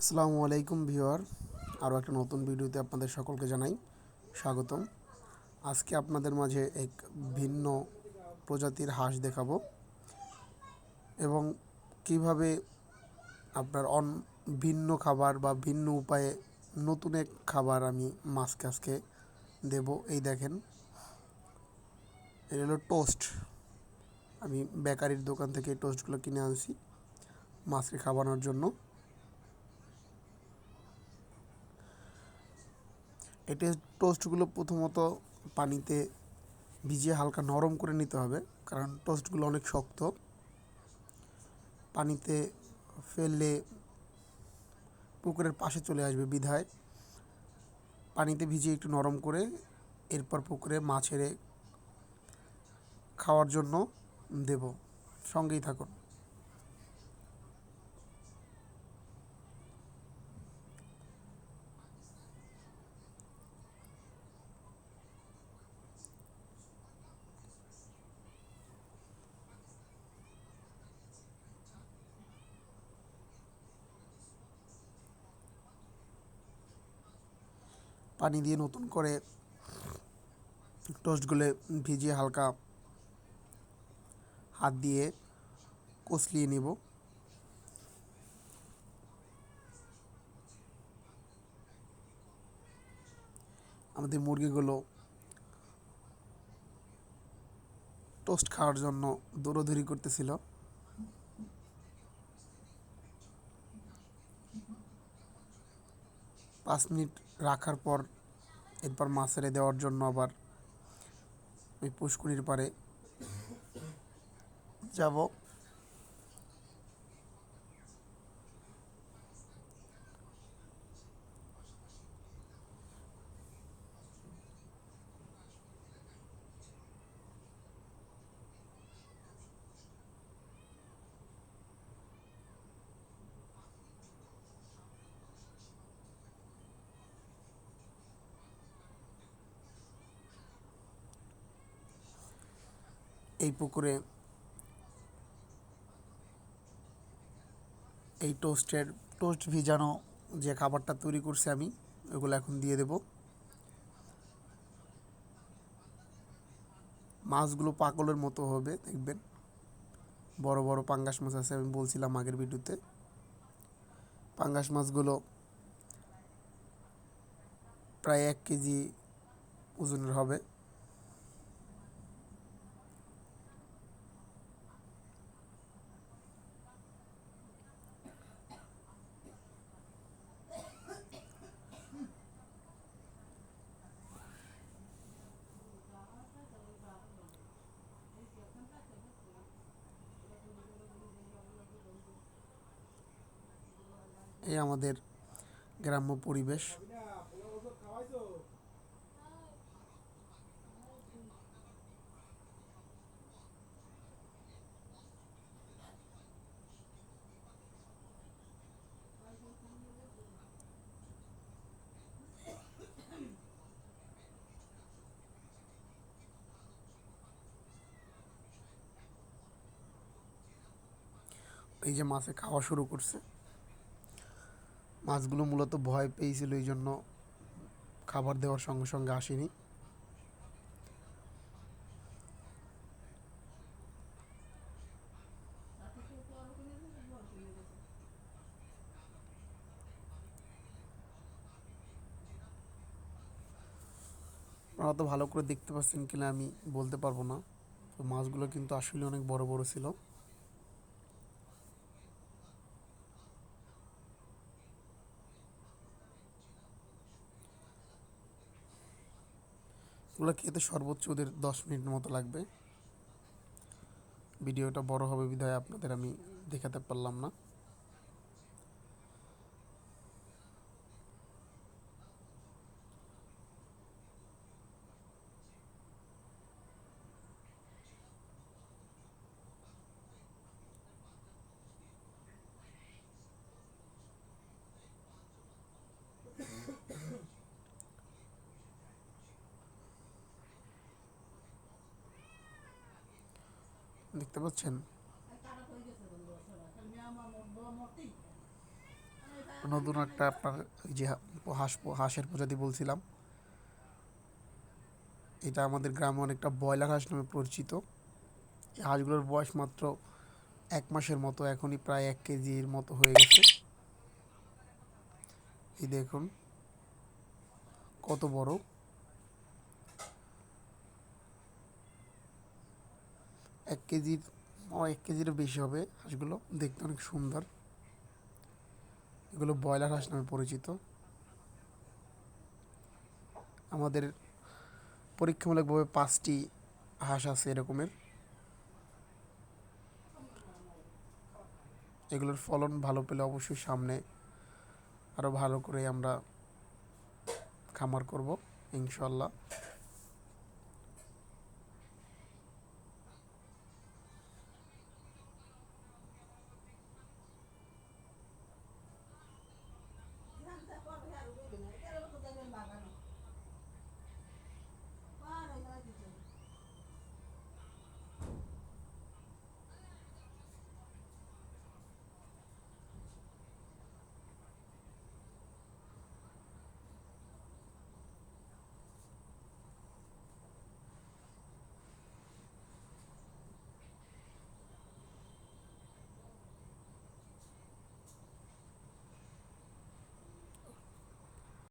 আসসালামু আলাইকুম ভিউয়ার, আরও একটা নতুন ভিডিওতে আপনাদের সকলকে জানাই স্বাগতম। আজকে আপনাদের মাঝে এক ভিন্ন প্রজাতির হাঁস দেখাবো এবং কিভাবে আপনার ভিন্ন খাবার বা ভিন্ন উপায়ে নতুন এক খাবার আমি মাছকে আজকে দেব। এই দেখেন, এটা হলো টোস্ট। আমি বেকারির দোকান থেকে এই টোস্টগুলো কিনে আনছি মাছকে খাওয়ানোর জন্য। এই টোস্টগুলো প্রথমত পানিতে ভিজিয়ে হালকা নরম করে নিতে হবে, কারণ টোস্টগুলো অনেক শক্ত। পানিতে ফেললে পুকুরের পাশে চলে আসবে, বিধায় পানিতে ভিজিয়ে একটু নরম করে এরপর পুকুরে মাছ ছেড়ে খাওয়ার জন্য দেব। সঙ্গেই থাকুন। পানি দিয়ে নতুন করে টোস্টগুলো ভিজিয়ে হালকা হাত দিয়ে কষলিয়ে নেব। আমাদের মুরগিগুলো টোস্ট খাওয়ার জন্য দৌড়াদৌড়ি করতেছিল। পাঁচ মিনিট রাখার পর এরপর মাছ ছেড়ে দেওয়ার জন্য আবার ওই পুষ্কুনির পাড়ে যাব। এই পুকুরে এই টোস্ট ভিজানো যে খাবারটা তৈরি করছি আমি, ওগুলো এখন দিয়ে দেব। মাছগুলো পাগলের মতো হবে, দেখবেন। বড় বড় পাঙ্গাস মাছ আছে, আমি বলছিলাম আগের ভিডিওতে। পাঙ্গাস মাছগুলো প্রায় 1 কেজি ওজনের হবে। এই আমাদের গ্রাম্য পরিবেশ। এই যে মাছে খাওয়া শুরু করছে। মাছগুলো মূলত ভয় পেয়েছিল, এই জন্য খাবার দেওয়ার সঙ্গে সঙ্গে আসেনি। আপনারা তো ভালো করে দেখতে পাচ্ছেন কিনা আমি বলতে পারবো না। তো মাছগুলো কিন্তু আসলে অনেক বড় বড় ছিল। এগুলো খেতে সর্বোচ্চ ওদের 10 মিনিট মতো লাগবে। ভিডিওটা বড় হবে বিধায় আপনাদের আমি দেখাতে পারলাম না। দেখতে পাচ্ছেন, নতুন একটা আপনার যে হাঁসের প্রজাতি বলছিলাম, এটা আমাদের গ্রামে অনেকটা ব্রয়লার হাঁস নামে পরিচিত। এই হাঁসগুলোর বয়স মাত্র 1 মাসের মতো, এখনই প্রায় 1 কেজির মতো হয়ে গেছে। এই দেখুন কত বড়, 1 কেজির 1 কেজিরও বেশি হবে। হাঁসগুলো দেখতে অনেক সুন্দর। এগুলো ব্রয়লার হাঁস নামে পরিচিত। আমাদের পরীক্ষামূলকভাবে 5টি হাঁস আছে এরকমের। এগুলোর ফলন ভালো পেলে অবশ্যই সামনে আরও ভালো করে আমরা খামার করব ইনশাল্লাহ।